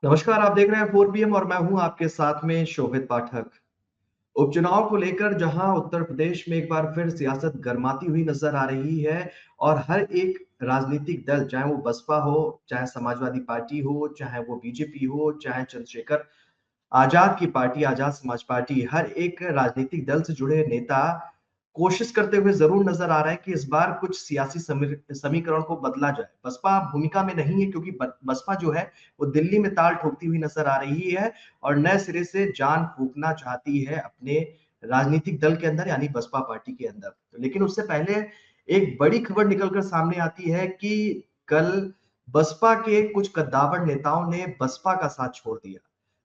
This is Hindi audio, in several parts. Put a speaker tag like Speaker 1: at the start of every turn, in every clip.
Speaker 1: नमस्कार, आप देख रहे हैं 4PM और मैं हूं आपके साथ में शोभित पाठक। उपचुनाव को लेकर जहां उत्तर प्रदेश में एक बार फिर सियासत गर्माती हुई नजर आ रही है और हर एक राजनीतिक दल, चाहे वो बसपा हो, चाहे समाजवादी पार्टी हो, चाहे वो बीजेपी हो, चाहे चंद्रशेखर आजाद की पार्टी, आजाद समाज पार्टी, हर एक राजनीतिक दल से जुड़े नेता कोशिश करते हुए जरूर नजर आ रहा है कि इस बार कुछ सियासी समीकरण को बदला जाए। बसपा भूमिका में नहीं है क्योंकि बसपा जो है वो दिल्ली में ताल ठोकती हुई नजर आ रही है और नए सिरे से जान फूंकना चाहती है अपने राजनीतिक दल के अंदर, यानी बसपा पार्टी के अंदर। लेकिन उससे पहले एक बड़ी खबर निकलकर सामने आती है कि कल बसपा के कुछ कद्दावर नेताओं ने बसपा का साथ छोड़ दिया।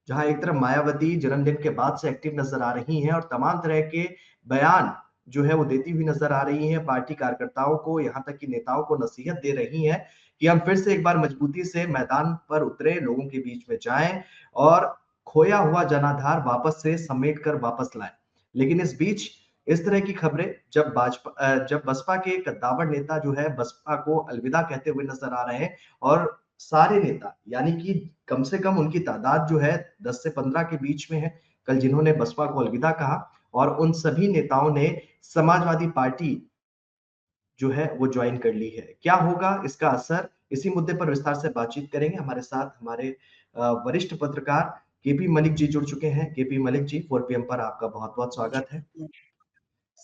Speaker 1: जहां एक तरफ मायावती जन्मदिन के बाद से एक्टिव नजर आ रही हैं और तमाम तरह के बयान जो है वो देती हुई नजर आ रही हैं, पार्टी कार्यकर्ताओं को, यहाँ तक कि नेताओं को नसीहत दे रही हैं कि हम फिर से एक बार मजबूती से मैदान पर उतरे, लोगों के बीच में जाएं और खोया हुआ जनाधार वापस से समेट कर वापस लाएं। लेकिन इस बीच इस तरह की खबरें जब बसपा के कद्दावर नेता जो है बसपा को अलविदा कहते हुए नजर आ रहे हैं और सारे नेता, यानी कि कम से कम उनकी तादाद जो है 10 से 15 के बीच में है, कल जिन्होंने बसपा को अलविदा कहा, और उन सभी नेताओं ने समाजवादी पार्टी जो है वो ज्वाइन कर ली है। क्या होगा इसका असर, इसी मुद्दे पर विस्तार से बातचीत करेंगे। हमारे साथ हमारे वरिष्ठ पत्रकार केपी मलिक जी जुड़ चुके हैं। केपी मलिक जी, 4PM पर आपका बहुत बहुत स्वागत है।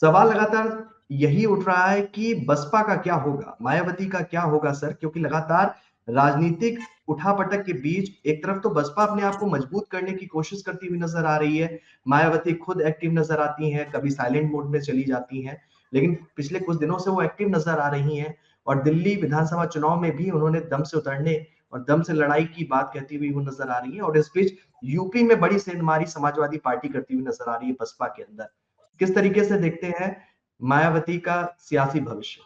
Speaker 1: सवाल लगातार यही उठ रहा है कि बसपा का क्या होगा, मायावती का क्या होगा सर, क्योंकि लगातार राजनीतिक उठापटक के बीच एक तरफ तो बसपा अपने आप को मजबूत करने की कोशिश करती हुई नजर आ रही है, मायावती खुद एक्टिव नजर आती हैं, कभी साइलेंट मोड में चली जाती हैं, लेकिन पिछले कुछ दिनों से वो एक्टिव नजर आ रही हैं और दिल्ली विधानसभा चुनाव में भी उन्होंने दम से उतरने और दम से लड़ाई की बात कहती हुई वो नजर आ रही है। और इस बीच यूपी में बड़ी सेंधमारी समाजवादी पार्टी करती हुई नजर आ रही है बसपा के अंदर। किस तरीके से देखते हैं मायावती का सियासी भविष्य?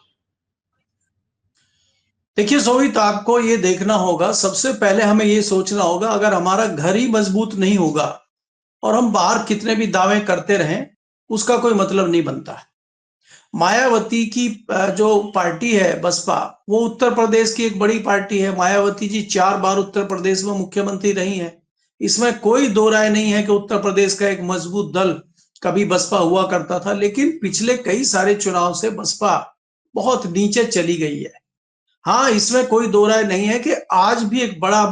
Speaker 2: देखिए सोहित, आपको ये देखना होगा, सबसे पहले हमें ये सोचना होगा, अगर हमारा घर ही मजबूत नहीं होगा और हम बाहर कितने भी दावे करते रहें, उसका कोई मतलब नहीं बनता है। मायावती की जो पार्टी है बसपा, वो उत्तर प्रदेश की एक बड़ी पार्टी है। मायावती जी 4 बार उत्तर प्रदेश में मुख्यमंत्री रही हैं। इसमें कोई दो राय नहीं है कि उत्तर प्रदेश का एक मजबूत दल कभी बसपा हुआ करता था, लेकिन पिछले कई सारे चुनाव से बसपा बहुत नीचे चली गई है। हाँ, इसमें कोई दो राय नहीं है कि आज भी एक बड़ा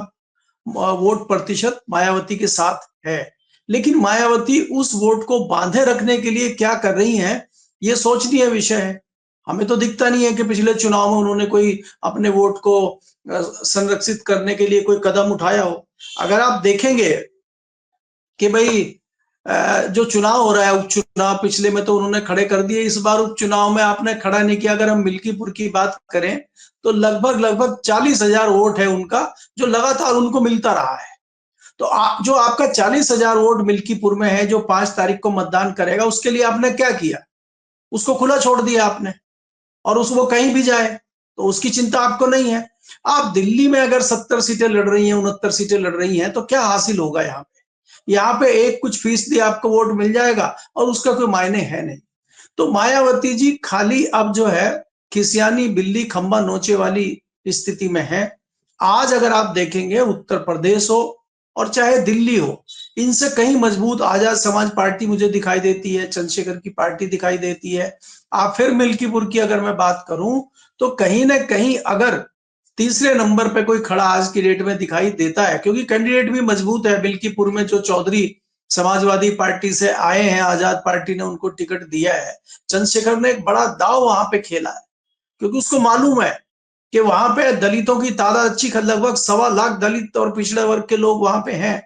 Speaker 2: वोट प्रतिशत मायावती के साथ है, लेकिन मायावती उस वोट को बांधे रखने के लिए क्या कर रही हैं, ये सोचनीय विषय है। हमें तो दिखता नहीं है कि पिछले चुनाव में उन्होंने कोई अपने वोट को संरक्षित करने के लिए कोई कदम उठाया हो। अगर आप देखेंगे कि भाई जो चुनाव हो रहा है, उपचुनाव, पिछले में तो उन्होंने खड़े कर दिए, इस बार उपचुनाव में आपने खड़ा नहीं किया। अगर हम मिल्कीपुर की बात करें तो लगभग लगभग 40,000 वोट है उनका, जो लगातार उनको मिलता रहा है। तो जो आपका 40,000 वोट मिल्कीपुर में है, जो 5 तारीख को मतदान करेगा, उसके लिए आपने क्या किया? उसको खुला छोड़ दिया आपने, और उसको कहीं भी जाए तो उसकी चिंता आपको नहीं है। आप दिल्ली में अगर 70 सीटें लड़ रही हैं, 69 सीटें लड़ रही हैं, तो क्या हासिल होगा यहाँ पे एक कुछ फीसदी आपको वोट मिल जाएगा और उसका कोई मायने है नहीं। तो मायावती जी खाली अब जो है खिसियानी बिल्ली खंबा नोचे वाली स्थिति में है। आज अगर आप देखेंगे, उत्तर प्रदेश हो और चाहे दिल्ली हो, इनसे कहीं मजबूत आजाद समाज पार्टी मुझे दिखाई देती है, चंद्रशेखर की पार्टी दिखाई देती है। आप फिर मिल्कीपुर की अगर मैं बात करूं तो कहीं ना कहीं अगर तीसरे नंबर पे कोई खड़ा आज की डेट में दिखाई देता है, क्योंकि कैंडिडेट भी मजबूत है। मिल्कीपुर में जो चौधरी समाजवादी पार्टी से आए हैं, आजाद पार्टी ने उनको टिकट दिया है। चंद्रशेखर ने एक बड़ा दाव वहां पे खेला है, क्योंकि उसको मालूम है कि वहां पे दलितों की तादाद अच्छी, लगभग 1.25 लाख दलित और पिछड़े वर्ग के लोग वहां पे हैं।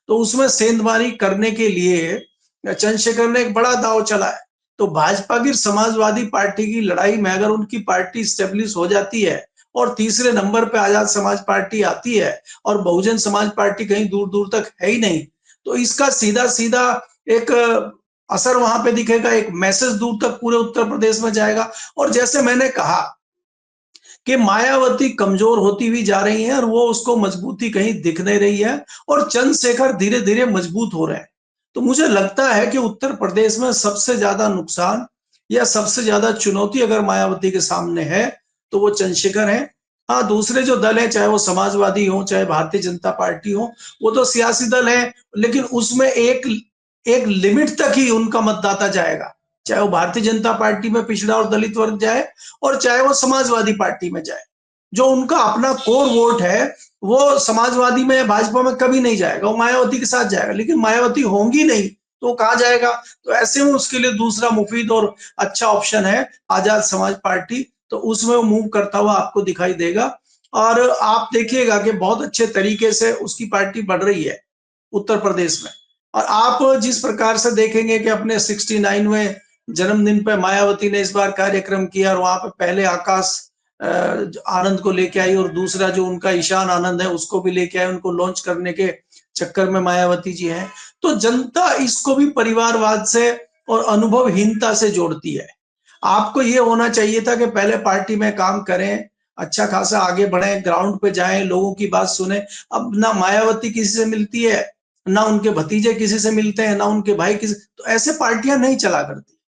Speaker 2: तो उसमें सेंधमारी करने के लिए चंद्रशेखर ने एक बड़ा दाव चला है। तो भाजपा की समाजवादी पार्टी की लड़ाई में अगर उनकी पार्टी स्टेब्लिश हो जाती है और तीसरे नंबर पे आजाद समाज पार्टी आती है और बहुजन समाज पार्टी कहीं दूर दूर तक है ही नहीं, तो इसका सीधा सीधा एक असर वहां पे दिखेगा, एक मैसेज दूर तक पूरे उत्तर प्रदेश में जाएगा। और जैसे मैंने कहा कि मायावती कमजोर होती हुई जा रही है और वो उसको मजबूती कहीं दिख नहीं रही है, और चंद्रशेखर धीरे धीरे मजबूत हो रहे हैं। तो मुझे लगता है कि उत्तर प्रदेश में सबसे ज्यादा नुकसान या सबसे ज्यादा चुनौती अगर मायावती के सामने है तो वो चंद्रशेखर है। हाँ, दूसरे जो दल है, चाहे वो समाजवादी हो, चाहे भारतीय जनता पार्टी हो, वो तो सियासी दल है, लेकिन उसमें एक एक लिमिट तक ही उनका मतदाता जाएगा। चाहे वो भारतीय जनता पार्टी में पिछड़ा और दलित वर्ग जाए, और चाहे वो समाजवादी पार्टी में जाए। जो उनका अपना कोर वोट है, वो समाजवादी में या भाजपा में कभी नहीं जाएगा, वो मायावती के साथ जाएगा। लेकिन मायावती होंगी नहीं, तो वो कहाँ जाएगा? तो ऐसे में उसके लिए दूसरा मुफीद और अच्छा ऑप्शन है आजाद समाज पार्टी, तो उसमें वो मूव करता हुआ आपको दिखाई देगा। और आप देखिएगा कि बहुत अच्छे तरीके से उसकी पार्टी बढ़ रही है उत्तर प्रदेश में। और आप जिस प्रकार से देखेंगे कि अपने 69वें जन्मदिन पे मायावती ने इस बार कार्यक्रम किया, और वहां पे पहले आकाश आनंद को लेके आई, और दूसरा जो उनका ईशान आनंद है उसको भी लेके आए, उनको लॉन्च करने के चक्कर में मायावती जी हैं। तो जनता इसको भी परिवारवाद से और अनुभवहीनता से जोड़ती है। आपको ये होना चाहिए था कि पहले पार्टी में काम करें, अच्छा खासा आगे बढ़ें, ग्राउंड पे जाएं, लोगों की बात सुने। अब ना मायावती किसी से मिलती है, ना उनके भतीजे किसी से मिलते हैं, ना उनके भाई किसी, तो ऐसे पार्टियां नहीं चला करती।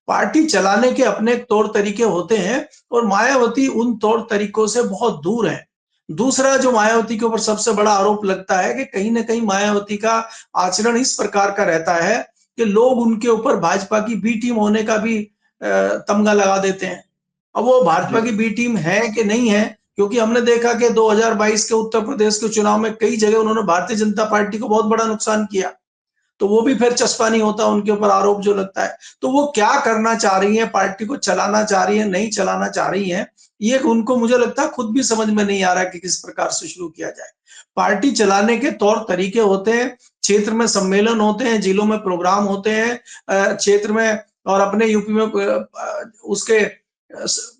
Speaker 2: पार्टी चलाने के अपने तौर तरीके होते हैं, और मायावती उन तौर तरीकों से बहुत दूर है। दूसरा जो मायावती के ऊपर सबसे बड़ा आरोप लगता है कि कहीं ना कहीं मायावती का आचरण इस प्रकार का रहता है कि लोग उनके ऊपर भाजपा की बी टीम होने का भी तमगा लगा देते हैं। अब वो भाजपा
Speaker 1: जी,
Speaker 2: की बी टीम है कि नहीं है, क्योंकि हमने देखा कि 2022 के उत्तर प्रदेश के चुनाव में कई जगह उन्होंने भारतीय जनता पार्टी को बहुत बड़ा नुकसान किया। तो वो भी फिर चस्पा नहीं होता उनके ऊपर आरोप जो लगता है। तो वो क्या करना चाह रही है, पार्टी को चलाना चाह रही है, नहीं चलाना चाह रही है, ये उनको मुझे लगता है खुद भी समझ में नहीं आ रहा है कि किस प्रकार से शुरू किया जाए। पार्टी चलाने के तौर तरीके होते हैं, क्षेत्र में सम्मेलन होते हैं, जिलों में प्रोग्राम होते हैं, क्षेत्र में और अपने यूपी में उसके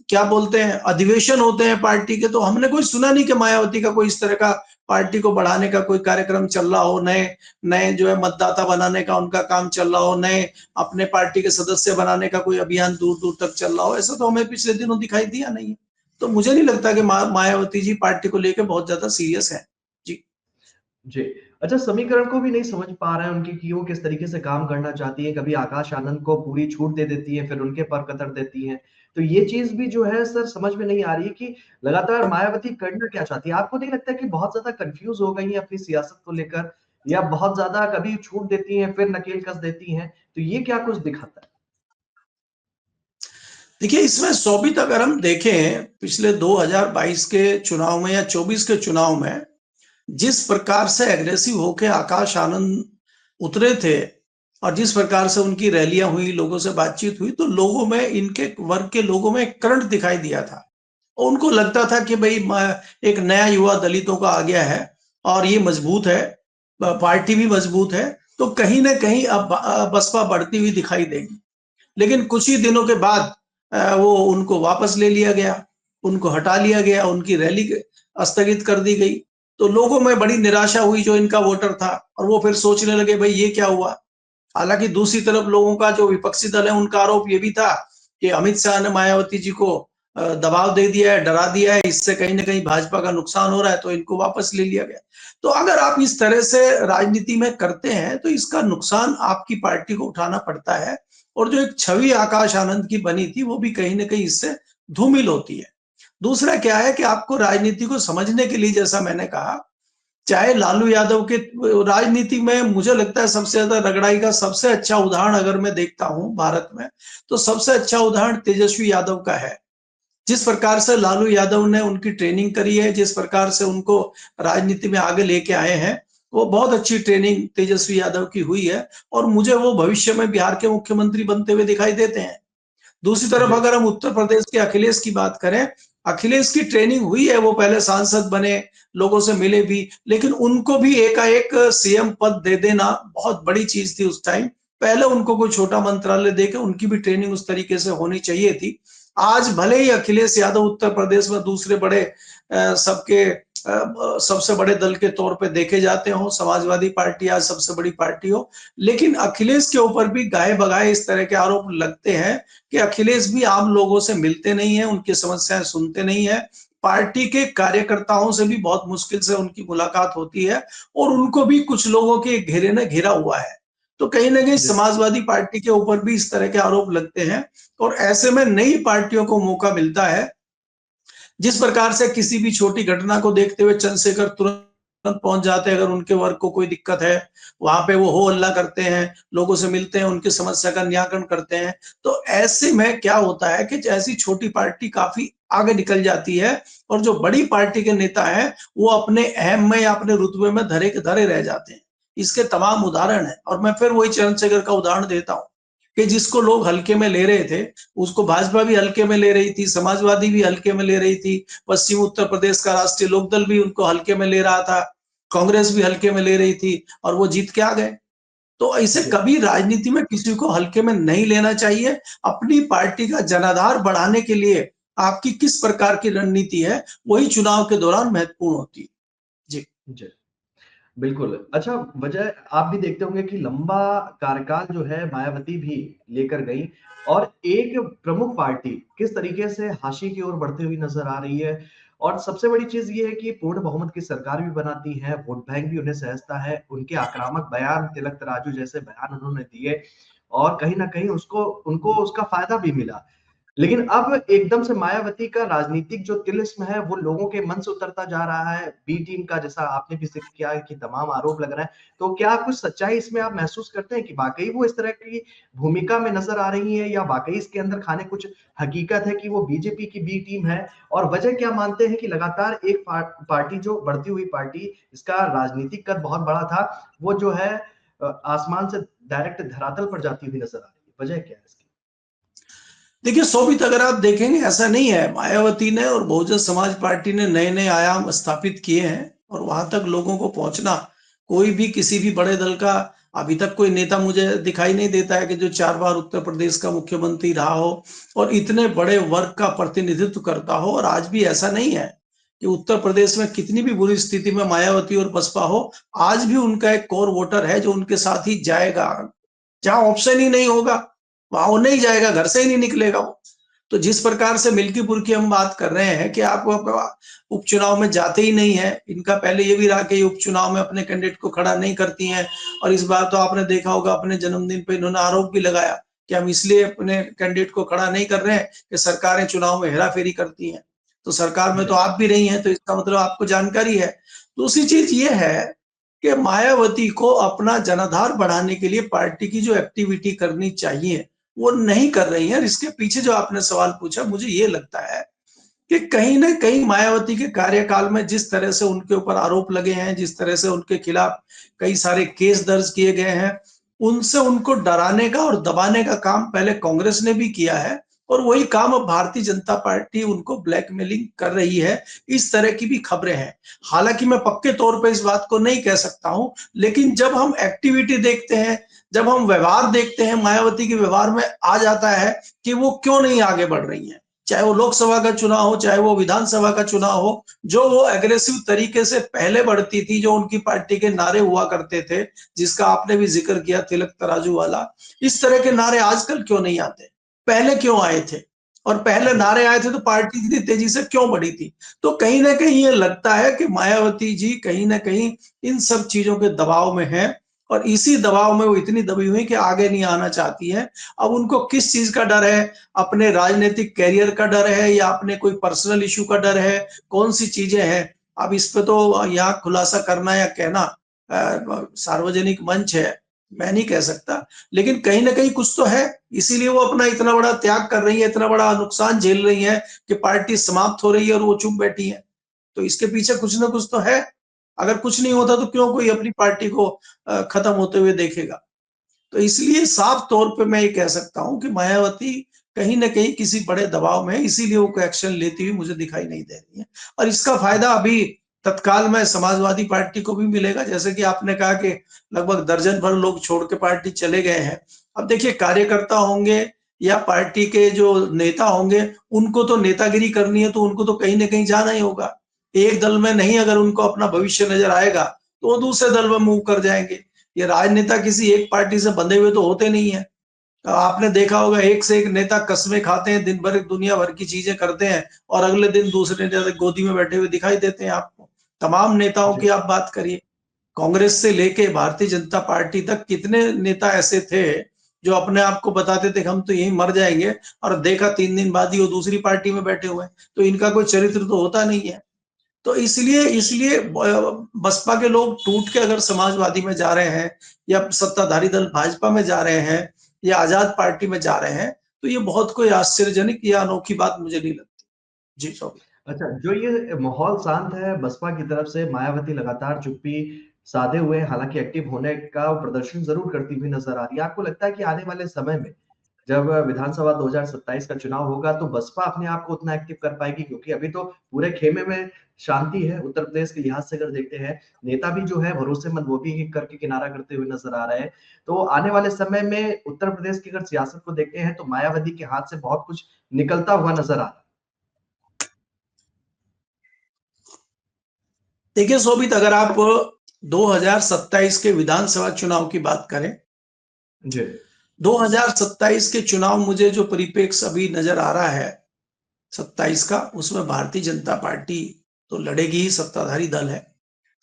Speaker 2: क्या बोलते हैं, अधिवेशन होते हैं पार्टी के। तो हमने कोई सुना नहीं कि मायावती का कोई इस तरह का पार्टी को बढ़ाने का कोई कार्यक्रम चल रहा हो, नए नए जो है मतदाता बनाने का उनका काम चल रहा हो, नए अपने पार्टी के सदस्य बनाने का कोई अभियान दूर दूर तक चल रहा हो। ऐसा तो हमें पिछले दिनों दिखाई दिया नहीं है। तो मुझे नहीं लगता कि मायावती जी पार्टी को लेकर बहुत ज्यादा सीरियस है। जी।
Speaker 1: जी। अच्छा, समीकरण को भी नहीं समझ पा रहे हैं उनकी कि वो किस तरीके से काम करना चाहती हैं। कभी आकाश आनंद को पूरी छूट दे देती हैं, फिर उनके पर कतर देती हैं। तो ये चीज़ भी जो है सर समझ में नहीं आ रही है कि लगातार मायावती करना क्या चाहती है? आपको नहीं लगता है कि बहुत ज़्यादा कन्फ्यूज़ हो गई हैं अपनी सियासत को लेकर, या बहुत ज़्यादा कभी छूट देती हैं, फिर नकेल कस देती हैं? तो ये क्या कुछ दिखाता है?
Speaker 2: देखिए, इसमें शोभित अगर हम देखें पिछले 2022 के चुनाव में या 24 के चुनाव में, जिस प्रकार से एग्रेसिव होके आकाश आनंद उतरे थे, और जिस प्रकार से उनकी रैलियां हुई, लोगों से बातचीत हुई, तो लोगों में, इनके वर्ग के लोगों में एक करंट दिखाई दिया था। और उनको लगता था कि भाई एक नया युवा दलितों का आ गया है, और ये मजबूत है, पार्टी भी मजबूत है, तो कहीं ना कहीं अब बसपा बढ़ती हुई दिखाई देगी। लेकिन कुछ ही दिनों के बाद वो उनको वापस ले लिया गया, उनको हटा लिया गया, उनकी रैली स्थगित कर दी गई। तो लोगों में बड़ी निराशा हुई जो इनका वोटर था, और वो फिर सोचने लगे भाई ये क्या हुआ। हालांकि दूसरी तरफ लोगों का जो विपक्षी दल है उनका आरोप ये भी था कि अमित शाह ने मायावती जी को दबाव दे दिया है, डरा दिया है, इससे कहीं ना कहीं भाजपा का नुकसान हो रहा है, तो इनको वापस ले लिया गया। तो अगर आप इस तरह से राजनीति में करते हैं, तो इसका नुकसान आपकी पार्टी को उठाना पड़ता है। और जो एक छवि आकाश आनंद की बनी थी, वो भी कहीं ना कहीं इससे धूमिल होती है। दूसरा क्या है कि आपको राजनीति को समझने के लिए, जैसा मैंने कहा, चाहे लालू यादव के राजनीति में, मुझे लगता है सबसे ज्यादा रगड़ाई का सबसे अच्छा उदाहरण अगर मैं देखता हूं भारत में, तो सबसे अच्छा उदाहरण तेजस्वी यादव का है। जिस प्रकार से लालू यादव ने उनकी ट्रेनिंग करी है, जिस प्रकार से उनको राजनीति में आगे लेके आए हैं, वो बहुत अच्छी ट्रेनिंग तेजस्वी यादव की हुई है, और मुझे वो भविष्य में बिहार के मुख्यमंत्री बनते हुए दिखाई देते हैं। दूसरी तरफ
Speaker 1: जी,
Speaker 2: अगर हम उत्तर प्रदेश के अखिलेश की बात करें, अखिलेश की ट्रेनिंग हुई है, वो पहले सांसद बने, लोगों से मिले भी, लेकिन उनको भी एकाएक सीएम पद दे देना बहुत बड़ी चीज थी उस टाइम। पहले उनको कोई छोटा मंत्रालय देकर उनकी भी ट्रेनिंग उस तरीके से होनी चाहिए थी। आज भले ही अखिलेश यादव उत्तर प्रदेश में दूसरे बड़े सबके सबसे बड़े दल के तौर पे देखे जाते हो, समाजवादी पार्टी आज सबसे बड़ी पार्टी हो, लेकिन अखिलेश के ऊपर भी गाये बगाए इस तरह के आरोप लगते हैं कि अखिलेश भी आम लोगों से मिलते नहीं है, उनकी समस्याएं सुनते नहीं है। पार्टी के कार्यकर्ताओं से भी बहुत मुश्किल से उनकी मुलाकात होती है, और उनको भी कुछ लोगों के घेरे ने घेरा हुआ है। तो कहीं ना कहीं
Speaker 1: जी,
Speaker 2: समाजवादी पार्टी के ऊपर भी इस तरह के आरोप लगते हैं। और ऐसे में नई पार्टियों को मौका मिलता है जिस प्रकार से किसी भी छोटी घटना को देखते हुए चंद्रशेखर तुरंत पहुंच जाते हैं, अगर उनके वर्ग को कोई दिक्कत है वहां पे वो हो हल्ला करते हैं, लोगों से मिलते हैं, उनकी समस्या का निराकरण करते हैं। तो ऐसे में क्या होता है कि ऐसी छोटी पार्टी काफी आगे निकल जाती है और जो बड़ी पार्टी के नेता है वो अपने अहम में या अपने रुतबे में धरे के धरे रह जाते हैं। इसके तमाम उदाहरण है और मैं फिर वही चंद्रशेखर का उदाहरण देता हूँ कि जिसको लोग हल्के में ले रहे थे उसको भाजपा भी हल्के में ले रही थी, समाजवादी भी हल्के में ले रही थी, पश्चिम उत्तर प्रदेश का राष्ट्रीय लोकदल भी उनको हल्के में ले रहा था, कांग्रेस भी हल्के में ले रही थी और वो जीत के आ गए। तो ऐसे
Speaker 1: जी,
Speaker 2: कभी राजनीति में किसी को हल्के में नहीं लेना चाहिए। अपनी पार्टी का जनाधार बढ़ाने के लिए आपकी किस प्रकार की रणनीति है वही चुनाव के दौरान महत्वपूर्ण होती है। जी।
Speaker 1: जी। बिल्कुल। अच्छा, वजह आप भी देखते होंगे कि लंबा कार्यकाल जो है मायावती भी लेकर गई और एक प्रमुख पार्टी किस तरीके से हाशिए की ओर बढ़ती हुई नजर आ रही है। और सबसे बड़ी चीज ये है कि पूर्ण बहुमत की सरकार भी बनाती है, वोट बैंक भी उन्हें सहजता है, उनके आक्रामक बयान, तिलक तराजू जैसे बयान उन्होंने दिए और कहीं ना कहीं उसको उनको उसका फायदा भी मिला। लेकिन अब एकदम से मायावती का राजनीतिक जो तिलिस्म है वो लोगों के मन से उतरता जा रहा है। बी टीम का जैसा आपने भी जिक्र किया है कि तमाम आरोप लग रहे हैं। तो क्या कुछ सच्चाई इसमें आप महसूस करते हैं कि वाकई वो इस तरह की भूमिका में नजर आ रही है या वाकई इसके अंदर खाने कुछ हकीकत है कि वो बीजेपी की बी टीम है? और वजह क्या मानते हैं कि लगातार एक पार्टी जो बढ़ती हुई पार्टी, इसका राजनीतिक कद बहुत बड़ा था, वो जो है आसमान से डायरेक्ट धरातल पर जाती हुई नजर आ रही है। वजह क्या है इसकी?
Speaker 2: देखिए शोभित, अगर आप देखेंगे ऐसा नहीं है, मायावती ने और बहुजन समाज पार्टी ने नए नए आयाम स्थापित किए हैं और वहां तक लोगों को पहुंचना कोई भी किसी भी बड़े दल का अभी तक कोई नेता मुझे दिखाई नहीं देता है कि जो 4 बार उत्तर प्रदेश का मुख्यमंत्री रहा हो और इतने बड़े वर्ग का प्रतिनिधित्व करता हो। और आज भी ऐसा नहीं है कि उत्तर प्रदेश में कितनी भी बुरी स्थिति में मायावती और बसपा हो, आज भी उनका एक कोर वोटर है जो उनके साथ ही जाएगा। जहां ऑप्शन ही नहीं होगा वहां वो नहीं जाएगा, घर से ही नहीं निकलेगा वो। तो जिस प्रकार से मिल्कीपुर की हम बात कर रहे हैं कि आप उपचुनाव में जाते ही नहीं है, इनका पहले ये भी रहा कि उपचुनाव में अपने कैंडिडेट को खड़ा नहीं करती हैं। और इस बार तो आपने देखा होगा अपने जन्मदिन पे इन्होंने आरोप भी लगाया कि हम इसलिए अपने कैंडिडेट को खड़ा नहीं कर रहे हैं कि सरकारें चुनाव में हेराफेरी करती हैं। तो सरकार में तो
Speaker 1: जी,
Speaker 2: आप भी नहीं है, तो इसका मतलब आपको जानकारी है। दूसरी चीज ये है कि मायावती को अपना जनाधार बढ़ाने के लिए पार्टी की जो एक्टिविटी करनी चाहिए वो नहीं कर रही है। इसके पीछे जो आपने सवाल पूछा, मुझे ये लगता है कि कहीं ना कहीं मायावती के कार्यकाल में जिस तरह से उनके ऊपर आरोप लगे हैं, जिस तरह से उनके खिलाफ कई सारे केस दर्ज किए गए हैं, उनसे उनको डराने का और दबाने का काम पहले कांग्रेस ने भी किया है और वही काम अब भारतीय जनता पार्टी उनको ब्लैकमेलिंग कर रही है। इस तरह की भी खबरें हैं। हालांकि मैं पक्के तौर पे इस बात को नहीं कह सकता हूं, लेकिन जब हम एक्टिविटी देखते हैं, जब हम व्यवहार देखते हैं, मायावती के व्यवहार में आ जाता है कि वो क्यों नहीं आगे बढ़ रही हैं। चाहे वो लोकसभा का चुनाव हो, चाहे वो विधानसभा का चुनाव हो, जो वो एग्रेसिव तरीके से पहले बढ़ती थी, जो उनकी पार्टी के नारे हुआ करते थे, जिसका आपने भी जिक्र किया तिलक तराजू वाला, इस तरह के नारे आजकल क्यों नहीं आते? पहले क्यों आए थे? और पहले
Speaker 1: जी,
Speaker 2: नारे आए थे तो पार्टी इतनी तेजी से क्यों बढ़ी थी? तो कहीं ना कहीं ये लगता है कि मायावती जी कहीं ना कहीं इन सब चीजों के दबाव में है और इसी दबाव में वो इतनी दबी हुई कि आगे नहीं आना चाहती है। अब उनको किस चीज का डर है? अपने राजनीतिक कैरियर का डर है या अपने कोई पर्सनल इशू का डर है? कौन सी चीजें हैं? अब इस पे तो यहाँ खुलासा करना या कहना सार्वजनिक मंच है, मैं नहीं कह सकता। लेकिन कहीं ना कहीं कुछ तो है, इसीलिए वो अपना इतना बड़ा त्याग कर रही है, इतना बड़ा नुकसान झेल रही है कि पार्टी समाप्त हो रही है और वो चुप बैठी है। तो इसके पीछे कुछ ना कुछ तो है। अगर कुछ नहीं होता तो क्यों कोई अपनी पार्टी को खत्म होते हुए देखेगा? तो इसलिए साफ तौर पे मैं ये कह सकता हूं कि मायावती कहीं ना कहीं किसी बड़े दबाव में है, इसीलिए वो कोई एक्शन लेती हुई मुझे दिखाई नहीं दे रही है। और इसका फायदा अभी तत्काल में समाजवादी पार्टी को भी मिलेगा। जैसे कि आपने कहा कि लगभग दर्जन भर लोग छोड़ के पार्टी चले गए हैं। अब देखिए कार्यकर्ता होंगे या पार्टी के जो नेता होंगे, उनको तो नेतागिरी करनी है तो उनको तो कहीं ना कहीं जाना ही होगा। एक दल में नहीं अगर उनको अपना भविष्य नजर आएगा तो वो दूसरे दल में मूव कर जाएंगे। ये राजनेता किसी एक पार्टी से बंधे हुए तो होते नहीं है। आपने देखा होगा एक से एक नेता कस्में खाते हैं, दिन भर दुनिया भर की चीजें करते हैं और अगले दिन दूसरे नेता गोदी में बैठे हुए दिखाई देते हैं आपको। तमाम नेताओं की
Speaker 1: जी,
Speaker 2: आप बात करिए, कांग्रेस से लेके भारतीय जनता पार्टी तक कितने नेता ऐसे थे जो अपने आप को बताते थे कि हम तो यहीं मर जाएंगे, और देखा 3 दिन बाद ही वो दूसरी पार्टी में बैठे हुए हैं। तो इनका कोई चरित्र तो होता नहीं है। तो इसलिए इसलिए बसपा के लोग टूट के अगर समाजवादी में जा रहे हैं, या सत्ताधारी दल भाजपा में जा रहे हैं, या आजाद पार्टी में जा रहे हैं, तो ये बहुत कोई आश्चर्यजनक या अनोखी बात मुझे नहीं लगती। जी सॉरी।
Speaker 1: अच्छा, जो ये माहौल शांत है बसपा की तरफ से, मायावती लगातार चुप्पी साधे हुए, हालांकि एक्टिव होने का प्रदर्शन जरूर करती हुई नजर आ रही है। आपको लगता है कि आने वाले समय में जब विधानसभा 2027 का चुनाव होगा तो बसपा अपने आप को उतना एक्टिव कर पाएगी? क्योंकि अभी तो पूरे खेमे में शांति है उत्तर प्रदेश के लिहाज से। अगर देखते हैं, नेता भी जो है भरोसेमंद, वो भी एक करके किनारा करते हुए नजर आ रहे हैं। तो आने वाले समय में उत्तर प्रदेश की अगर सियासत को देखते हैं तो मायावती के हाथ से बहुत कुछ निकलता हुआ नजर आ रहा
Speaker 2: देखिए शोभित, अगर आप 2027 के विधानसभा चुनाव की बात करें,
Speaker 1: है जी।
Speaker 2: 2027 के चुनाव मुझे जो परिप्रेक्ष्य अभी नजर आ रहा है 27 का, उसमें भारतीय जनता पार्टी तो लड़ेगी ही, सत्ताधारी दल है।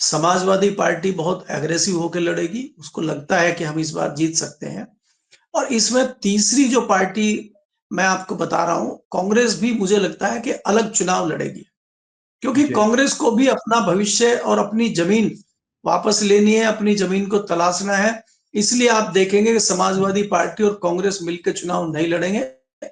Speaker 2: समाजवादी पार्टी बहुत एग्रेसिव होकर लड़ेगी, उसको लगता है कि हम इस बार जीत सकते हैं। और इसमें तीसरी जो पार्टी मैं आपको बता रहा हूं, कांग्रेस भी मुझे लगता है कि अलग चुनाव लड़ेगी, क्योंकि
Speaker 1: जी।
Speaker 2: कांग्रेस को भी अपना भविष्य और अपनी जमीन वापस लेनी है, अपनी जमीन को तलाशना है। इसलिए आप देखेंगे कि समाजवादी पार्टी और कांग्रेस मिलकर चुनाव नहीं लड़ेंगे,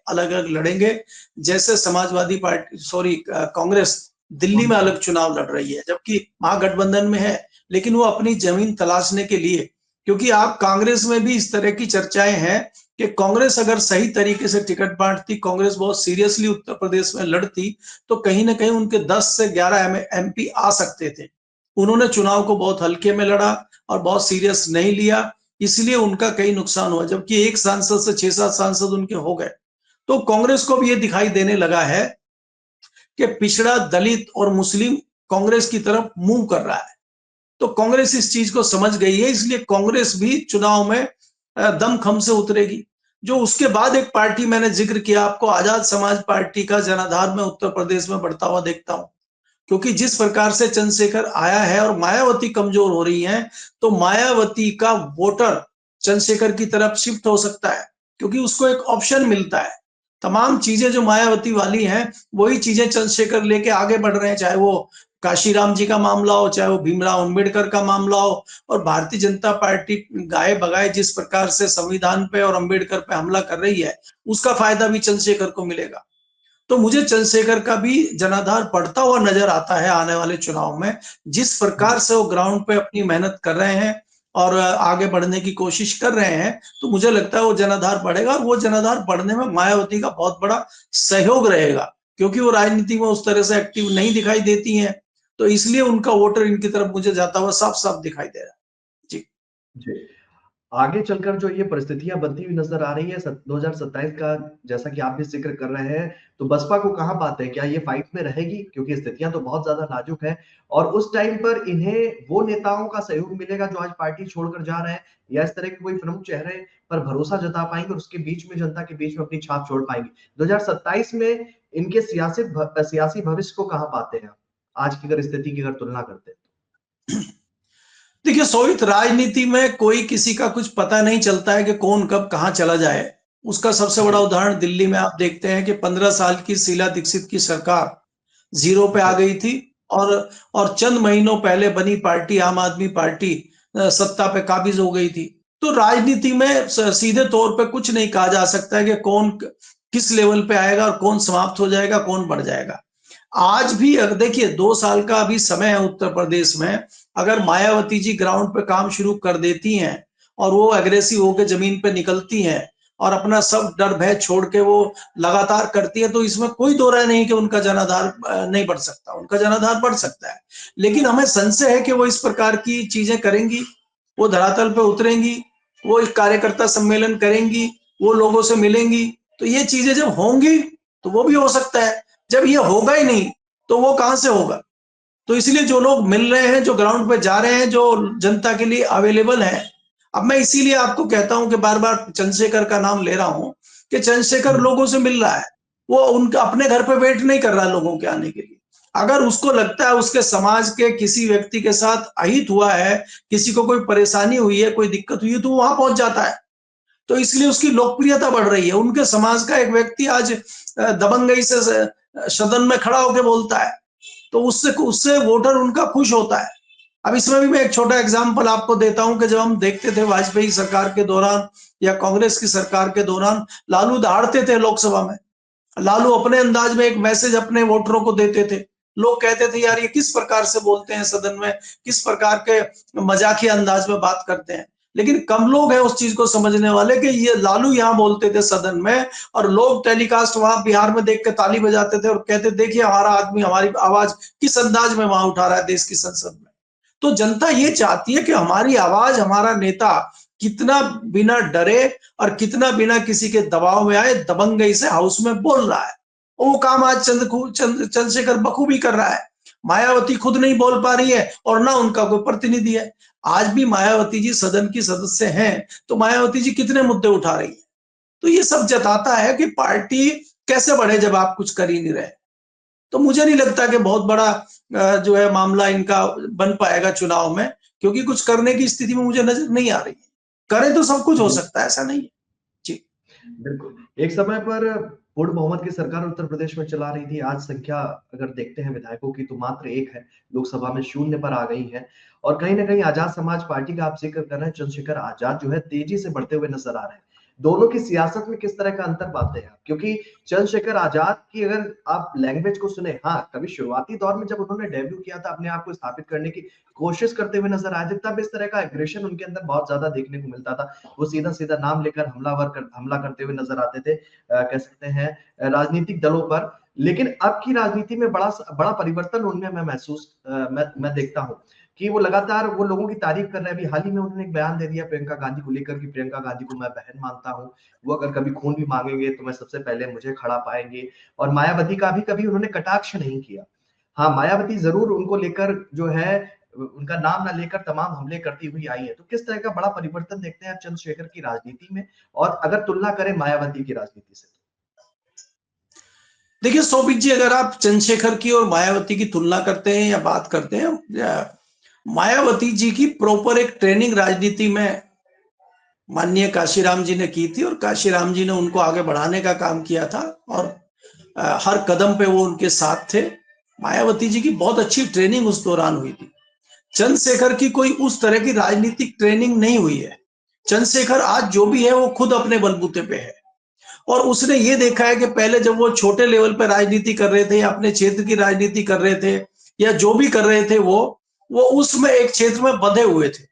Speaker 2: अलग अलग लड़ेंगे। जैसे समाजवादी पार्टी कांग्रेस दिल्ली में अलग चुनाव लड़ रही है, जबकि महागठबंधन में है, लेकिन वो अपनी जमीन तलाशने के लिए, क्योंकि आप कांग्रेस में भी इस तरह की चर्चाएं हैं कि कांग्रेस अगर सही तरीके से टिकट बांटती, कांग्रेस बहुत सीरियसली उत्तर प्रदेश में लड़ती, तो कहीं ना कहीं उनके 10 से 11 एमपी आ सकते थे। उन्होंने चुनाव को बहुत हल्के में लड़ा और बहुत सीरियस नहीं लिया, इसलिए उनका कई नुकसान हुआ, जबकि एक सांसद से 6-7 सांसद उनके हो गए। तो कांग्रेस को भी ये दिखाई देने लगा है कि पिछड़ा, दलित और मुस्लिम कांग्रेस की तरफ मूव कर रहा है। तो कांग्रेस इस चीज को समझ गई है, इसलिए कांग्रेस भी चुनाव में दमखम से उतरेगी। जो उसके बाद एक पार्टी मैंने जिक्र किया आपको, आजाद समाज पार्टी का जनाधार में उत्तर प्रदेश में बढ़ता हुआ देखता हूं, क्योंकि जिस प्रकार से चंद्रशेखर आया है और मायावती कमजोर हो रही है, तो मायावती का वोटर चंद्रशेखर की तरफ शिफ्ट हो सकता है, क्योंकि उसको एक ऑप्शन मिलता है। तमाम चीजें जो मायावती वाली हैं, वही चीजें चंद्रशेखर लेके आगे बढ़ रहे हैं, चाहे वो काशीराम जी का मामला हो, चाहे वो भीमराव अंबेडकर का मामला हो। और भारतीय जनता पार्टी गाये बगाए जिस प्रकार से संविधान पे और अंबेडकर पे हमला कर रही है, उसका फायदा भी चंद्रशेखर को मिलेगा। तो मुझे चंद्रशेखर का भी जनाधार बढ़ता हुआ नजर आता है आने वाले चुनाव में। जिस प्रकार से वो ग्राउंड पे अपनी मेहनत कर रहे हैं और आगे बढ़ने की कोशिश कर रहे हैं, तो मुझे लगता है वो जनाधार बढ़ेगा, और वो जनाधार बढ़ने में मायावती का बहुत बड़ा सहयोग रहेगा, क्योंकि वो राजनीति में उस तरह से एक्टिव नहीं दिखाई देती हैं। तो इसलिए उनका वोटर इनकी तरफ मुझे जाता हुआ साफ साफ दिखाई दे रहा है। जी।
Speaker 1: जी। आगे चलकर जो ये परिस्थितियां बनती हुई नजर आ रही है 2027 का, जैसा कि आप भी जिक्र कर रहे हैं, तो बसपा को कहां पाते हैं? क्या ये फाइट में रहेगी? क्योंकि स्थितियां तो बहुत ज्यादा नाजुक है। और उस टाइम पर इन्हें वो नेताओं का सहयोग मिलेगा जो आज पार्टी छोड़कर जा रहे हैं, या इस तरह के कोई प्रमुख चेहरे पर भरोसा जता पाएंगे और उसके बीच में, जनता के बीच में अपनी छाप छोड़ पाएंगे? 2027 में इनके सियासी भविष्य को कहां पाते हैं? आज की अगर स्थिति की अगर तुलना करते हैं
Speaker 2: देखिए सोहित, राजनीति में कोई किसी का कुछ पता नहीं चलता है कि कौन कब कहां चला जाए। उसका सबसे
Speaker 1: जी।
Speaker 2: बड़ा उदाहरण दिल्ली में आप देखते हैं कि 15 साल की शीला दीक्षित की सरकार जीरो पे आ
Speaker 1: जी।
Speaker 2: गई थी, और चंद महीनों पहले बनी पार्टी आम आदमी पार्टी सत्ता पे काबिज हो गई थी। तो राजनीति में सीधे तौर पे कुछ नहीं कहा जा सकता है कि कौन किस लेवल पे आएगा और कौन समाप्त हो जाएगा, कौन बढ़ जाएगा। आज भी अगर देखिए 2 साल का अभी समय है उत्तर प्रदेश में, अगर मायावती जी ग्राउंड पे काम शुरू कर देती हैं और वो एग्रेसिव होकर जमीन पे निकलती हैं और अपना सब डर भय छोड़ के वो लगातार करती है, तो इसमें कोई दो राय नहीं कि उनका जनाधार नहीं बढ़ सकता, उनका जनाधार बढ़ सकता है। लेकिन हमें संशय है कि वो इस प्रकार की चीजें करेंगी, वो धरातल पे उतरेंगी, वो एक कार्यकर्ता सम्मेलन करेंगी, वो लोगों से मिलेंगी। तो ये चीजें जब होंगी तो वो भी हो सकता है, जब ये होगा ही नहीं तो वो कहां से होगा। तो इसलिए जो लोग मिल रहे हैं, जो ग्राउंड पे जा रहे हैं, जो जनता के लिए अवेलेबल है। अब मैं इसीलिए आपको कहता हूं कि बार बार चंद्रशेखर का नाम ले रहा हूं कि चंद्रशेखर
Speaker 1: हम्म।
Speaker 2: लोगों से मिल रहा है, वो उनका अपने घर पे वेट नहीं कर रहा लोगों के आने के लिए। अगर उसको लगता है उसके समाज के किसी व्यक्ति के साथ अहित हुआ है, किसी को कोई परेशानी हुई है, कोई दिक्कत हुई है, तो वहां पहुंच जाता है। तो इसलिए उसकी लोकप्रियता बढ़ रही है। उनके समाज का एक व्यक्ति आज दबंगई से सदन में खड़ा होकर बोलता है, तो उससे उससे वोटर उनका खुश होता है। अब इसमें भी मैं एक छोटा एग्जाम्पल आपको देता हूं कि जब हम देखते थे वाजपेयी सरकार के दौरान या कांग्रेस की सरकार के दौरान, लालू दहाड़ते थे लोकसभा में। लालू अपने अंदाज में एक मैसेज अपने वोटरों को देते थे। लोग कहते थे यार ये किस प्रकार से बोलते हैं सदन में, किस प्रकार के मजाकिया अंदाज में बात करते हैं। लेकिन कम लोग हैं उस चीज को समझने वाले कि ये लालू यहाँ बोलते थे सदन में, और लोग टेलीकास्ट वहां बिहार में देख के ताली बजाते थे और कहते देखिए हमारा आदमी हमारी आवाज किस अंदाज में वहां उठा रहा है देश की संसद में। तो जनता ये चाहती है कि हमारी आवाज, हमारा नेता कितना बिना डरे और कितना बिना किसी के दबाव में आए दबंगई से हाउस में बोल रहा है। वो काम आज चंद्रशेखर बखूबी कर रहा है। मायावती खुद नहीं बोल पा रही है और ना उनका कोई प्रतिनिधि है। आज भी मायावती जी सदन की सदस्य हैं, तो मायावती जी कितने मुद्दे उठा रही है। तो ये सब जताता है कि पार्टी कैसे बढ़े जब आप कुछ कर ही नहीं रहे। तो मुझे नहीं लगता कि बहुत बड़ा जो है मामला इनका बन पाएगा चुनाव में, क्योंकि कुछ करने की स्थिति में मुझे नजर नहीं आ रही है। करे तो सब कुछ हो सकता है, ऐसा नहीं है। जी
Speaker 1: बिल्कुल। एक समय पर पूर्ण बहुमत की सरकार उत्तर प्रदेश में चला रही थी। आज संख्या अगर देखते हैं विधायकों की तो मात्र 1 है, लोकसभा में 0 पर आ गई है। और कहीं न कहीं आजाद समाज पार्टी का आप जिक्र कर रहे हैं, चंद्रशेखर आजाद जो है तेजी से बढ़ते हुए नजर आ रहे हैं। दोनों की सियासत में किस तरह का अंतर पाते हैं आप? क्योंकि चंद्रशेखर आजाद की अगर आप लैंग्वेज को सुने, हाँ, कभी शुरुआती दौर में जब उन्होंने डेब्यू किया था, अपने आप को स्थापित करने की कोशिश करते हुए नजर आए थे, तब इस तरह का एग्रेशन उनके अंदर बहुत ज्यादा देखने को मिलता था। वो सीधा-सीधा नाम लेकर हमला करते हुए नजर आते थे, कह सकते हैं राजनीतिक दलों पर। लेकिन अब की राजनीति में बड़ा परिवर्तन उनमें मैं महसूस मैं देखता हूँ कि वो लगातार वो लोगों की तारीफ कर रहे हैं। अभी हाल ही में उन्होंने एक बयान दे दिया प्रियंका गांधी को लेकर कि प्रियंका गांधी को मैं बहन मानता हूँ। वो अगर कभी खून भी मांगेंगे तो मैं सबसे पहले मुझे खड़ा पाएंगे। और मायावती का भी कभी उन्होंने कटाक्ष नहीं किया। हाँ, मायावती जरूर उनको लेकर जो है उनका नाम ना लेकर तमाम हमले करती हुई आई है। तो किस तरह का बड़ा परिवर्तन देखते हैं आप चंद्रशेखर की राजनीति में, और अगर तुलना करें मायावती की राजनीति से?
Speaker 2: देखिए सोभिक जी, अगर आप चंद्रशेखर की और मायावती की तुलना करते हैं या बात करते हैं, मायावती जी की प्रॉपर एक ट्रेनिंग राजनीति में माननीय काशीराम जी ने की थी, और काशीराम जी ने उनको आगे बढ़ाने का काम किया था, और हर कदम पे वो उनके साथ थे। मायावती जी की बहुत अच्छी ट्रेनिंग उस दौरान हुई थी। चंद्रशेखर की कोई उस तरह की राजनीतिक ट्रेनिंग नहीं हुई है। चंद्रशेखर आज जो भी है वो खुद अपने बलबूते पे है, और उसने ये देखा है कि पहले जब वो छोटे लेवल पे राजनीति कर रहे थे या अपने क्षेत्र की राजनीति कर रहे थे या जो भी कर रहे थे, वो उसमें एक क्षेत्र में बंधे हुए थे।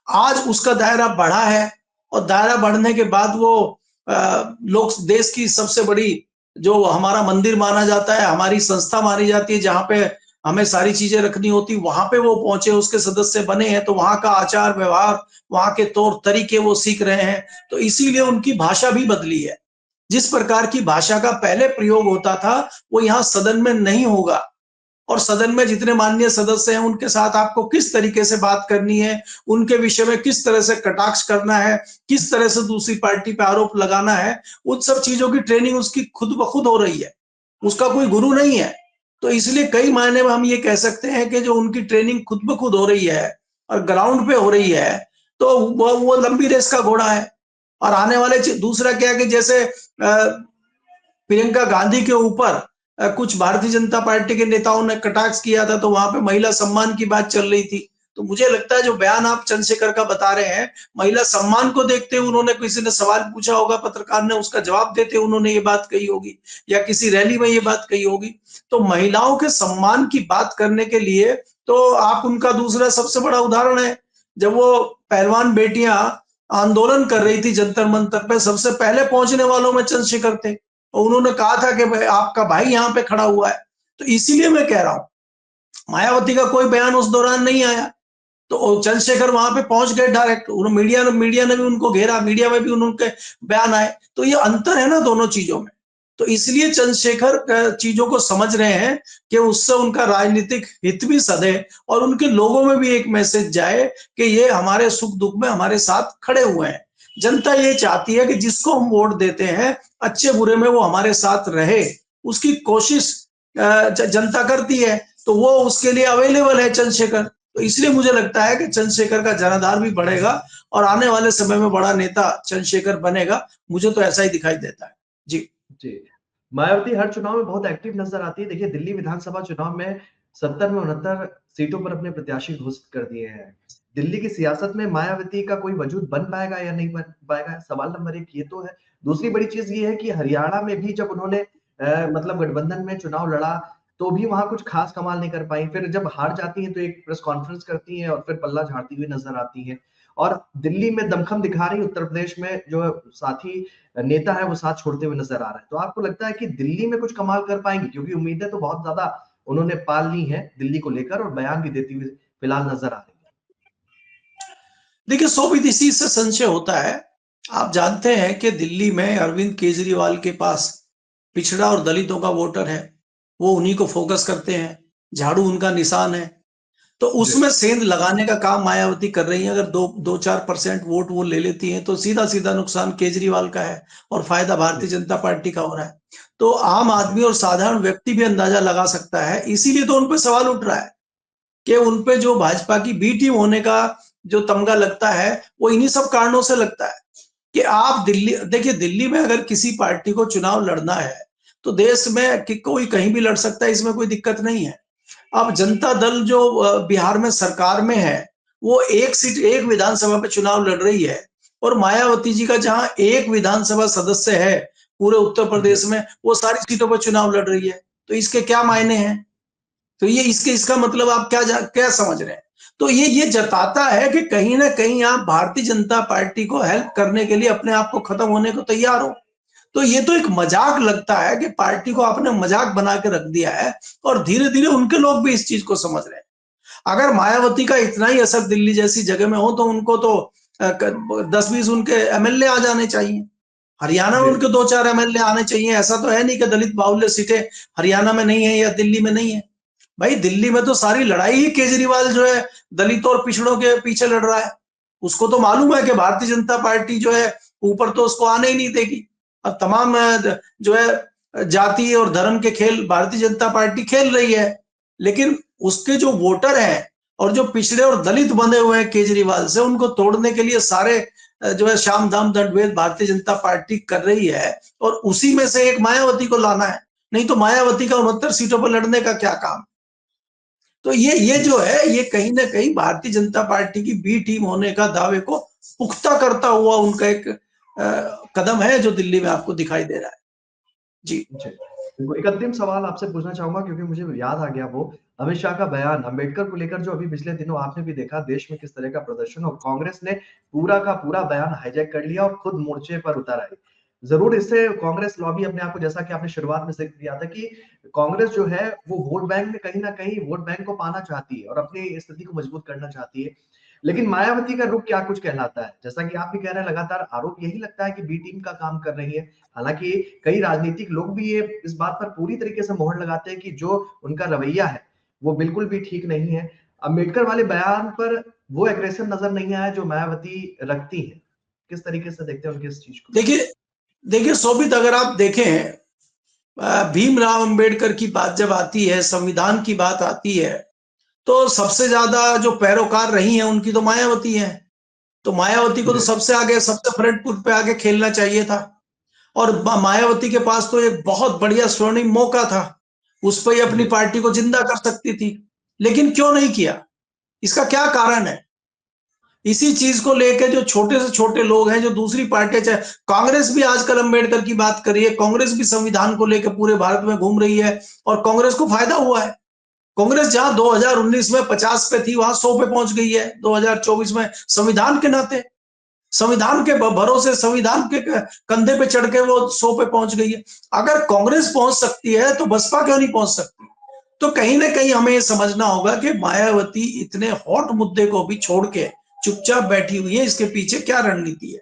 Speaker 2: आज उसका दायरा बढ़ा है, और दायरा बढ़ने के बाद वो लोग देश की सबसे बड़ी जो हमारा मंदिर माना जाता है, हमारी संस्था मानी जाती है, जहां पे हमें सारी चीजें रखनी होती, वहां पे वो पहुंचे, उसके सदस्य बने हैं। तो वहां का आचार व्यवहार, वहां के तौर तरीके वो सीख रहे हैं। तो इसीलिए उनकी भाषा भी बदली है। जिस प्रकार की भाषा का पहले प्रयोग होता था वो यहाँ सदन में नहीं होगा। और सदन में जितने माननीय सदस्य हैं उनके साथ आपको किस तरीके से बात करनी है, उनके विषय में किस तरह से कटाक्ष करना है, किस तरह से दूसरी पार्टी पे आरोप लगाना है, उन सब चीजों की ट्रेनिंग उसकी खुद ब खुद हो रही है। उसका कोई गुरु नहीं है। तो इसलिए कई मायने में हम ये कह सकते हैं कि जो उनकी ट्रेनिंग खुद ब खुद हो रही है और ग्राउंड पे हो रही है, तो वो लंबी रेस का घोड़ा है। और आने वाले दूसरा क्या है कि जैसे प्रियंका गांधी के ऊपर कुछ भारतीय जनता पार्टी के नेताओं ने कटाक्ष किया था, तो वहां पे महिला सम्मान की बात चल रही थी। तो मुझे लगता है जो बयान आप चंद्रशेखर का बता रहे हैं, महिला सम्मान को देखते हुए उन्होंने, किसी ने सवाल पूछा होगा, पत्रकार ने उसका जवाब देते हुए उन्होंने ये बात कही होगी, या किसी रैली में ये बात कही होगी। तो महिलाओं के सम्मान की बात करने के लिए तो आप उनका दूसरा सबसे बड़ा उदाहरण है, जब वो पहलवान बेटियां आंदोलन कर रही थी जंतर मंतर पे, सबसे पहले पहुंचने वालों में चंद्रशेखर थे, और उन्होंने कहा था कि आपका भाई यहाँ पे खड़ा हुआ है। तो इसीलिए मैं कह रहा हूं, मायावती का कोई बयान उस दौरान नहीं आया, तो चंद्रशेखर वहां पे पहुंच गए डायरेक्ट। मीडिया ने भी उनको घेरा, मीडिया में भी उनके बयान आए। तो ये अंतर है ना दोनों चीजों में। तो इसलिए चंद्रशेखर चीजों को समझ रहे हैं कि उससे उनका राजनीतिक हित भी सधे, और उनके लोगों में भी एक मैसेज जाए कि ये हमारे सुख दुख में हमारे साथ खड़े हुए हैं। जनता ये चाहती है कि जिसको हम वोट देते हैं, अच्छे बुरे में वो हमारे साथ रहे, उसकी कोशिश जनता करती है। तो वो उसके लिए अवेलेबल है चंद्रशेखर। तो इसलिए मुझे लगता है कि चंद्रशेखर का जनाधार भी बढ़ेगा और आने वाले समय में बड़ा नेता चंद्रशेखर बनेगा। मुझे तो ऐसा ही दिखाई देता है। जी
Speaker 1: जी। मायावती हर चुनाव में बहुत एक्टिव नजर आती है। देखिए दिल्ली विधानसभा चुनाव में 70 में 69 सीटों पर अपने प्रत्याशी घोषित कर दिए हैं। दिल्ली की सियासत में मायावती का कोई वजूद बन पाएगा या नहीं बन पाएगा, सवाल नंबर 1 ये तो है। दूसरी बड़ी चीज ये है कि हरियाणा में भी जब उन्होंने मतलब गठबंधन में चुनाव लड़ा, तो भी वहां कुछ खास कमाल नहीं कर पाई। फिर जब हार जाती हैं तो एक प्रेस कॉन्फ्रेंस करती हैं और फिर पल्ला झाड़ती हुई नजर आती हैं। और दिल्ली में दमखम दिखा रही, उत्तर प्रदेश में जो साथी नेता है वो साथ छोड़ते हुए नजर आ रहा है। तो आपको लगता है कि दिल्ली में कुछ कमाल कर पाएंगे, क्योंकि उम्मीदें तो बहुत ज्यादा उन्होंने पाल ली हैं दिल्ली को लेकर और बयान भी देती हुई फिलहाल नजर आ रही है।
Speaker 2: देखिए, सोबित इसी से संशय होता है। आप जानते हैं कि दिल्ली में अरविंद केजरीवाल के पास पिछड़ा और दलितों का वोटर है, वो उन्हीं को फोकस करते हैं, झाड़ू उनका निशान है। तो
Speaker 1: जी
Speaker 2: उसमें सेंध लगाने का काम मायावती कर रही है। अगर 2-4% वोट वो ले लेती हैं तो सीधा सीधा नुकसान केजरीवाल का है और फायदा
Speaker 1: जी
Speaker 2: भारतीय जनता पार्टी का हो रहा है। तो आम
Speaker 1: जी
Speaker 2: आदमी और साधारण व्यक्ति भी अंदाजा लगा सकता है। इसीलिए तो उन पे सवाल उठ रहा है कि उन पे जो भाजपा की बी टीम होने का जो तमगा लगता है, वो इन्हीं सब कारणों से लगता है कि आप दिल्ली देखिए, दिल्ली में अगर किसी पार्टी को चुनाव लड़ना है तो देश में कि कोई कहीं भी लड़ सकता है, इसमें कोई दिक्कत नहीं है। अब जनता दल जो बिहार में सरकार में है, वो एक सीट, एक विधानसभा पे चुनाव लड़ रही है और मायावती जी का जहां एक विधानसभा सदस्य है पूरे उत्तर
Speaker 1: जी
Speaker 2: प्रदेश में, वो सारी सीटों पर चुनाव लड़ रही है। तो इसके क्या मायने हैं? तो ये इसका मतलब आप क्या समझ रहे हैं? तो ये जताता है कि कहीं ना कहीं आप भारतीय जनता पार्टी को हेल्प करने के लिए अपने आप को खत्म होने को तैयार हो। तो ये तो एक मजाक लगता है कि पार्टी को आपने मजाक बना के रख दिया है और धीरे धीरे उनके लोग भी इस चीज को समझ रहे हैं। अगर मायावती का इतना ही असर दिल्ली जैसी जगह में हो तो उनको तो 10-20 उनके एमएलए आ जाने चाहिए। हरियाणा में
Speaker 1: जी
Speaker 2: उनके 2-4 एमएलए आने चाहिए। ऐसा तो है नहीं कि दलित बाहुल्य सीटें हरियाणा में नहीं है या दिल्ली में नहीं है। भाई, दिल्ली में तो सारी लड़ाई ही केजरीवाल जो है दलितों और पिछड़ों के पीछे लड़ रहा है। उसको तो मालूम है कि भारतीय जनता पार्टी जो है ऊपर तो उसको आने ही नहीं देगी। अब तमाम जो है जाति और धर्म के खेल भारतीय जनता पार्टी खेल रही है, लेकिन उसके जो वोटर हैं और जो पिछड़े और दलित बंधे हुए हैं केजरीवाल से, उनको तोड़ने के लिए सारे जो है शाम दाम दंड भेद भारतीय जनता पार्टी कर रही है और उसी में से एक मायावती को लाना है। नहीं तो मायावती का 69 सीटों पर लड़ने का क्या काम? तो ये
Speaker 1: जी
Speaker 2: जो है, ये कहीं ना कहीं भारतीय जनता पार्टी की बी टीम होने का दावे को पुख्ता करता हुआ उनका एक कदम है जो दिल्ली में आपको दिखाई दे रहा है। जी
Speaker 1: जी। बिल्कुल, एक अंतिम सवाल आपसे पूछना चाहूँगा, क्योंकि मुझे याद आ गया वो अमित शाह का बयान अम्बेडकर को लेकर, जो अभी पिछले दिनों आपने भी देखा देश में किस तरह का प्रदर्शन, और कांग्रेस ने पूरा का पूरा बयान हाईजैक कर लिया और खुद मोर्चे पर उतर आई। ज़रूर इससे कांग्रेस लॉबी अपने आप को, जैसा कि आपने शुरुआत में ज़िक्र किया था कि कांग्रेस जो है वो वोट बैंक में कहीं न कहीं वोट बैंक को पाना चाहती है और अपनी स्थिति को मजबूत करना चाहती है। लेकिन मायावती का रुख क्या कुछ कहलाता है? जैसा कि आप भी कह रहे हैं, लगातार आरोप यही लगता है कि बी टीम का काम कर रही है। हालाँकि कई राजनीतिक लोग भी ये इस बात पर पूरी तरीके से मोहर लगाते हैं कि जो उनका रवैया है, वो बिल्कुल भी ठीक नहीं है। अम्बेडकर वाले बयान पर वो एग्रेसिव नज़र नहीं आया जो मायावती रखती हैं। किस तरीके से देखते हैं उनकी इस चीज़ को?
Speaker 2: देखिए देखिए शोभित, अगर आप देखें भीमराव अंबेडकर की बात जब आती है, संविधान की बात आती है, तो सबसे ज्यादा जो पैरोकार रही हैं उनकी तो मायावती है। तो मायावती को तो
Speaker 1: जी,
Speaker 2: सबसे आगे, सबसे फ्रंट फुट पे आगे खेलना चाहिए था। और मायावती के पास तो एक बहुत बढ़िया स्वर्णिम मौका था, उस पर ही अपनी
Speaker 1: जी,
Speaker 2: पार्टी को जिंदा कर सकती थी। लेकिन क्यों नहीं किया? इसका क्या कारण है? इसी चीज को लेकर जो छोटे से छोटे लोग हैं, जो दूसरी पार्टियां, चाहे कांग्रेस भी आजकल अंबेडकर की बात कर रही है, कांग्रेस भी संविधान को लेकर पूरे भारत में घूम रही है और कांग्रेस को फायदा हुआ है। कांग्रेस जहां 2019 में 50 पे थी, वहां 100 पे पहुंच गई है 2024 में, संविधान के नाते, संविधान के भरोसे, संविधान के कंधे पे चढ़ के वो 100 पे पहुंच गई है। अगर कांग्रेस पहुंच सकती है तो बसपा क्यों नहीं पहुंच सकती? तो कहीं ना कहीं हमें ये समझना होगा कि मायावती इतने हॉट मुद्दे को भी छोड़ के चुपचाप बैठी हुई है, इसके पीछे क्या रणनीति है?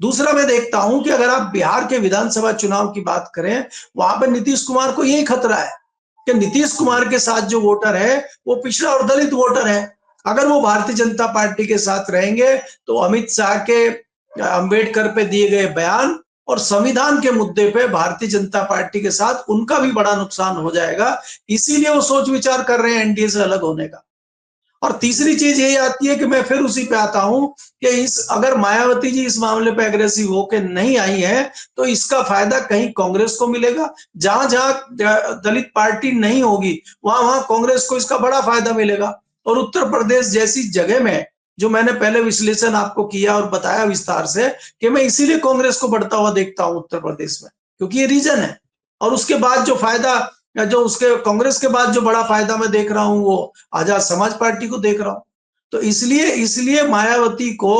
Speaker 2: दूसरा, मैं देखता हूं कि अगर आप बिहार के विधानसभा चुनाव की बात करें, वहां पर नीतीश कुमार को यही खतरा है कि नीतीश
Speaker 1: जी,
Speaker 2: कुमार के साथ जो वोटर है वो पिछड़ा और दलित वोटर है। अगर वो भारतीय जनता पार्टी के साथ रहेंगे तो अमित शाह के अंबेडकर पे दिए गए बयान और संविधान के मुद्दे पे भारतीय जनता पार्टी के साथ उनका भी बड़ा नुकसान हो जाएगा। इसीलिए वो सोच विचार कर रहे हैं एनडीए से अलग होने का। और तीसरी चीज यही आती है कि मैं फिर उसी पे आता हूं कि अगर मायावती जी इस मामले पे एग्रेसिव होके नहीं आई है तो इसका फायदा कहीं कांग्रेस को मिलेगा। जहां जहां दलित पार्टी नहीं होगी वहां वहां कांग्रेस को इसका बड़ा फायदा मिलेगा। और उत्तर प्रदेश जैसी जगह में, जो मैंने पहले विश्लेषण आपको किया और बताया विस्तार से, कि मैं इसीलिए कांग्रेस को बढ़ता हुआ देखता हूं उत्तर प्रदेश में, क्योंकि ये रीजन है। और उसके बाद जो फायदा, जो उसके कांग्रेस के बाद जो बड़ा फायदा मैं देख रहा हूं वो आजाद समाज पार्टी को देख रहा हूं। तो इसलिए इसलिए मायावती को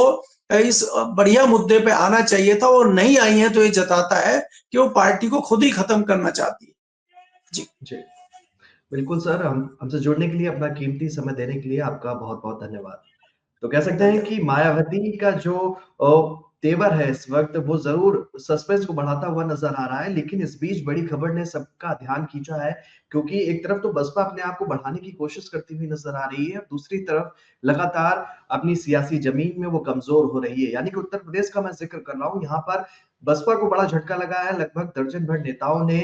Speaker 2: इस बढ़िया मुद्दे पे आना चाहिए था, और नहीं आई है तो ये जताता है कि वो पार्टी को खुद ही खत्म करना चाहती है। जी
Speaker 1: जी, बिल्कुल सर, हमसे जुड़ने के लिए, अपना कीमती समय देने के लिए आपका बहुत-बहुत धन्यवाद। तो कह सकते हैं
Speaker 2: धन्यवाद।
Speaker 1: कि मायावती का जो तेवर है इस वक़्त, वो ज़रूर सस्पेंस को बढ़ाता हुआ नज़र आ रहा है, लेकिन इस बीच बड़ी खबर ने सबका ध्यान खींचा है, क्योंकि एक तरफ तो बसपा अपने आप को बढ़ाने की कोशिश करती हुई नज़र आ रही है, और दूसरी तरफ लगातार अपनी सियासी ज़मीन में वो कमज़ोर हो रही है। यानी कि उत्तर प्रदेश का मैं ज़िक्र कर रहा हूँ, यहाँ पर बसपा को बड़ा झटका लगा है, लगभग दर्जन भर नेताओं ने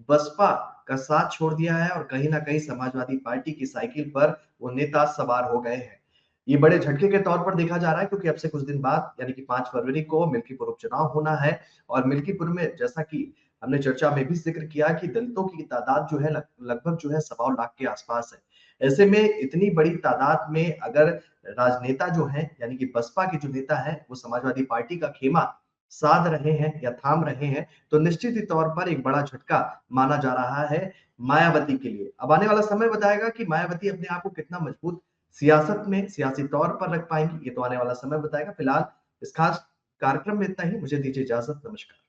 Speaker 1: बसपा का साथ छोड़ दिया है, और कहीं न कहीं समाजवादी पार्टी की साइकिल पर वो नेता सवार हो गए हैं। ये बड़े झटके के तौर पर देखा जा रहा है, क्योंकि अब से कुछ दिन बाद यानी कि 5 फरवरी को मिल्कीपुर उपचुनाव होना है, और मिल्कीपुर में जैसा कि हमने चर्चा में भी ज़िक्र किया कि दलितों की तादाद जो है लगभग जो है 1.25 लाख के आसपास है। ऐसे में इतनी बड़ी तादाद में अगर राजनेता जो हैं, यानी कि बसपा के जो नेता हैं, वो समाजवादी पार्टी का खेमा साध रहे हैं या थाम रहे हैं, तो निश्चित ही तौर पर एक बड़ा झटका माना जा रहा है मायावती के लिए। अब आने वाला समय बताएगा कि मायावती अपने आप को कितना मजबूत सियासत में, सियासी तौर पर रख पाएँगी, ये तो आने वाला समय बताएगा। फिलहाल इस खास कार्यक्रम में इतना ही। मुझे दीजिए इजाज़त। नमस्कार।